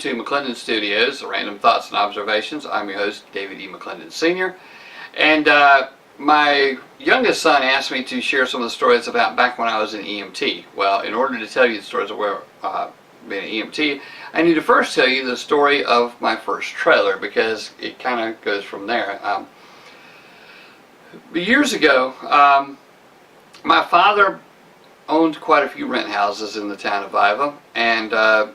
to McClendon Studios, Random Thoughts and Observations. I'm your host, David E. McClendon Sr. And my youngest son asked me to share some of the stories about back when I was an EMT. Well, in order to tell you the stories of where being an EMT, I need to first tell you the story of my first trailer, because it kind of goes from there. Years ago, my father owned quite a few rent houses in the town of Viva, and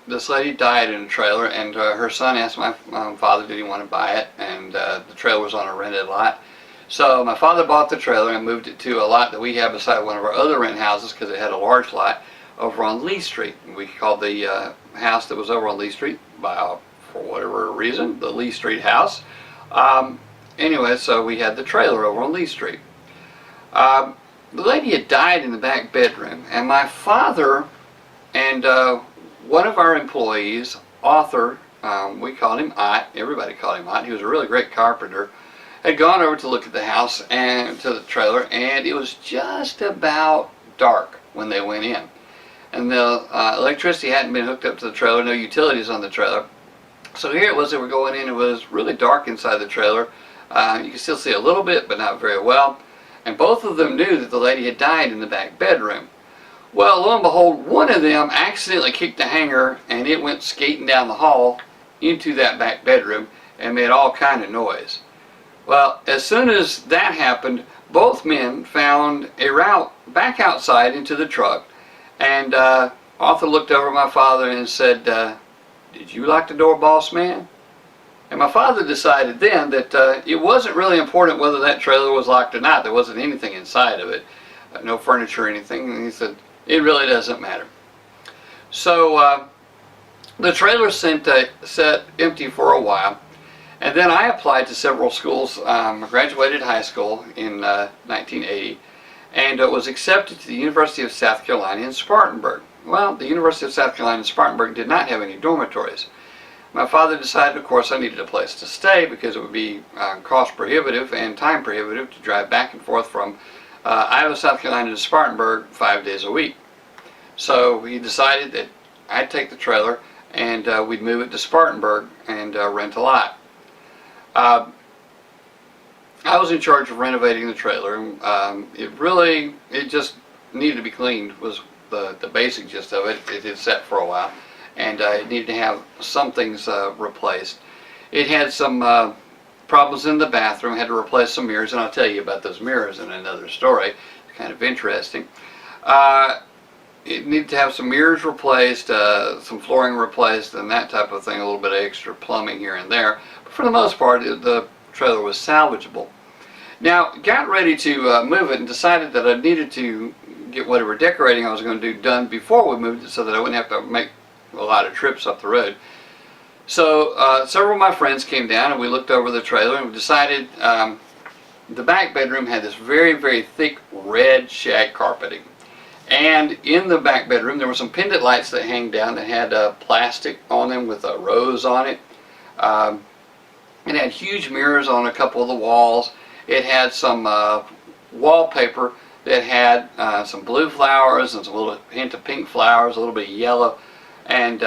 this lady died in a trailer, and her son asked my father did he want to buy it, and the trailer was on a rented lot. So my father bought the trailer and moved it to a lot that we have beside one of our other rent houses, because it had a large lot over on Lee Street. We called the house that was over on Lee Street, for whatever reason, the Lee Street house. Anyway, so we had the trailer over on Lee Street. The lady had died in the back bedroom, and my father and one of our employees, Arthur, we called him Ott, everybody called him Ott, he was a really great carpenter, had gone over to look at the house and to the trailer, and it was just about dark when they went in. And the electricity hadn't been hooked up to the trailer, no utilities on the trailer. So here it was, they were going in, it was really dark inside the trailer. You can still see a little bit, but not very well. And both of them knew that the lady had died in the back bedroom. Well, lo and behold, one of them accidentally kicked a hanger, and it went skating down the hall into that back bedroom and made all kind of noise. Well, as soon as that happened, both men found a route back outside into the truck, and Arthur looked over at my father and said, "Did you lock the door, boss man?" And my father decided then that it wasn't really important whether that trailer was locked or not. There wasn't anything inside of it, no furniture or anything. And he said, it really doesn't matter. So the trailer sat empty for a while. And then I applied to several schools. I graduated high school in 1980 and was accepted to the University of South Carolina in Spartanburg. Well, the University of South Carolina in Spartanburg did not have any dormitories. My father decided, of course, I needed a place to stay because it would be cost prohibitive and time prohibitive to drive back and forth from Iowa, South Carolina to Spartanburg 5 days a week. So he decided that I'd take the trailer and we'd move it to Spartanburg and rent a lot. I was in charge of renovating the trailer. It just needed to be cleaned was the basic gist of it. It had sat for a while, and it needed to have some things replaced. It had some problems in the bathroom, had to replace some mirrors, and I'll tell you about those mirrors in another story. It's kind of interesting. It needed to have some mirrors replaced, some flooring replaced, and that type of thing, a little bit of extra plumbing here and there. But for the most part, the trailer was salvageable. Now, got ready to move it and decided that I needed to get whatever decorating I was going to do done before we moved it so that I wouldn't have to make a lot of trips up the road. So several of my friends came down and we looked over the trailer and we decided the back bedroom had this very, very thick red shag carpeting. And in the back bedroom there were some pendant lights that hang down that had plastic on them with a rose on it. It had huge mirrors on a couple of the walls. It had some wallpaper that had some blue flowers and some little hint of pink flowers, a little bit of yellow. And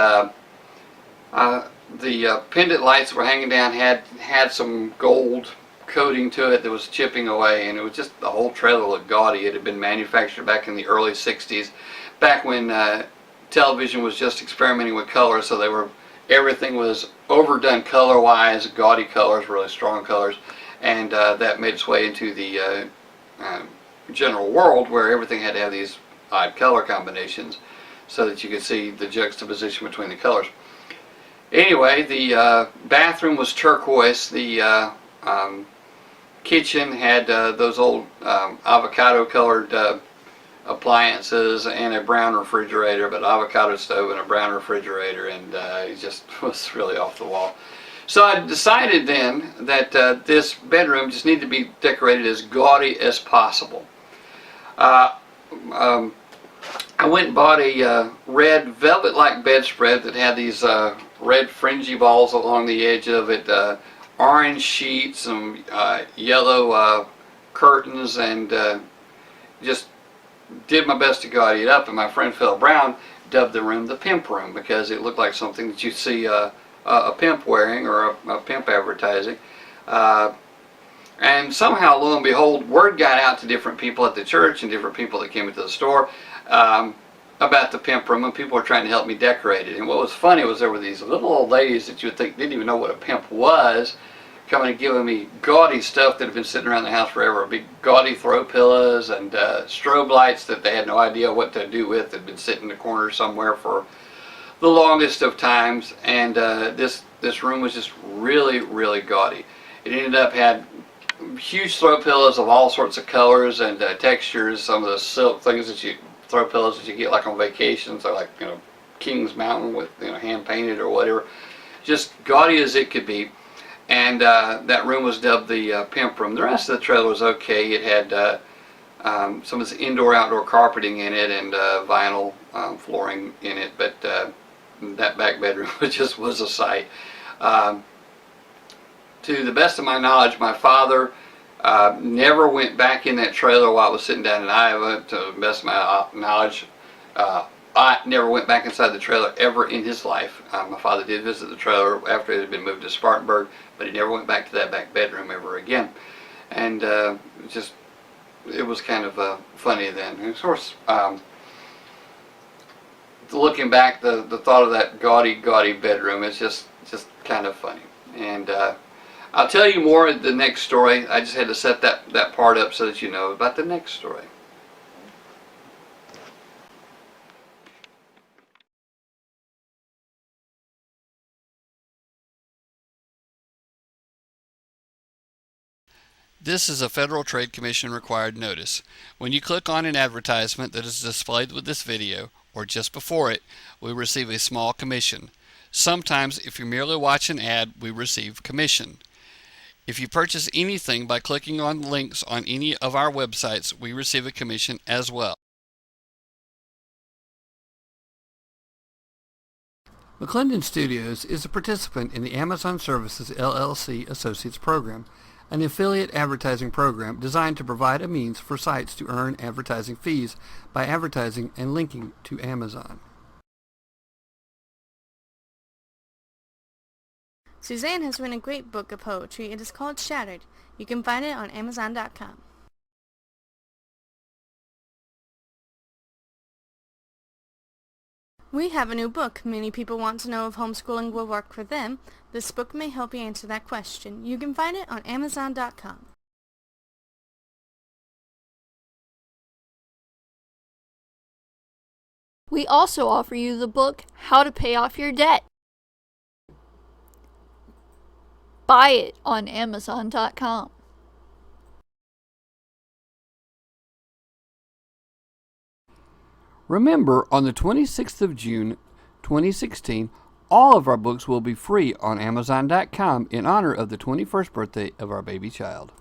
the pendant lights that were hanging down had some gold coating to it that was chipping away, and it was just, the whole trailer looked gaudy. It had been manufactured back in the early 60s, back when television was just experimenting with color, so everything was overdone color-wise, gaudy colors, really strong colors, and that made its way into the general world where everything had to have these odd color combinations so that you could see the juxtaposition between the colors. Anyway, the bathroom was turquoise. The kitchen had those old avocado colored appliances and a brown refrigerator, but avocado stove and a brown refrigerator, and it just was really off the wall. So I decided then that this bedroom just needed to be decorated as gaudy as possible. I went and bought a red velvet-like bedspread that had these red fringy balls along the edge of it, orange sheets, some yellow curtains, and just did my best to gaudy it up. And my friend Phil Brown dubbed the room the pimp room because it looked like something that you'd see a pimp wearing or a pimp advertising. And somehow, lo and behold, word got out to different people at the church and different people that came into the store about the pimp room, and people were trying to help me decorate it. And what was funny was there were these little old ladies that you would think didn't even know what a pimp was, coming and giving me gaudy stuff that had been sitting around the house forever. Big gaudy throw pillows and strobe lights that they had no idea what to do with. Had been sitting in the corner somewhere for the longest of times. And this room was just really, really gaudy. It ended up had huge throw pillows of all sorts of colors and textures. Some of the silk things that you throw pillows that you get like on vacations, so like King's Mountain with hand painted or whatever. Just gaudy as it could be. And that room was dubbed the pimp room. The rest of the trailer was okay. It had some of this indoor-outdoor carpeting in it and vinyl flooring in it, but that back bedroom just was a sight. To the best of my knowledge, my father never went back in that trailer while I was sitting down in Iowa. To the best of my knowledge, I never went back inside the trailer ever in his life. My father did visit the trailer after it had been moved to Spartanburg, but he never went back to that back bedroom ever again. And it was kind of funny then. And of course, looking back, the thought of that gaudy bedroom is just kind of funny. And I'll tell you more in the next story. I just had to set that part up so that you know about the next story. This is a Federal Trade Commission required notice. When you click on an advertisement that is displayed with this video, or just before it, we receive a small commission. Sometimes, if you merely watch an ad, we receive commission. If you purchase anything by clicking on links on any of our websites, we receive a commission as well. McClendon Studios is a participant in the Amazon Services LLC Associates Program, an affiliate advertising program designed to provide a means for sites to earn advertising fees by advertising and linking to Amazon. Suzanne has written a great book of poetry. It is called Shattered. You can find it on Amazon.com. We have a new book. Many people want to know if homeschooling will work for them. This book may help you answer that question. You can find it on Amazon.com. We also offer you the book, How to Pay Off Your Debt. Buy it on Amazon.com. Remember, on the 26th of June, 2016, all of our books will be free on Amazon.com in honor of the 21st birthday of our baby child.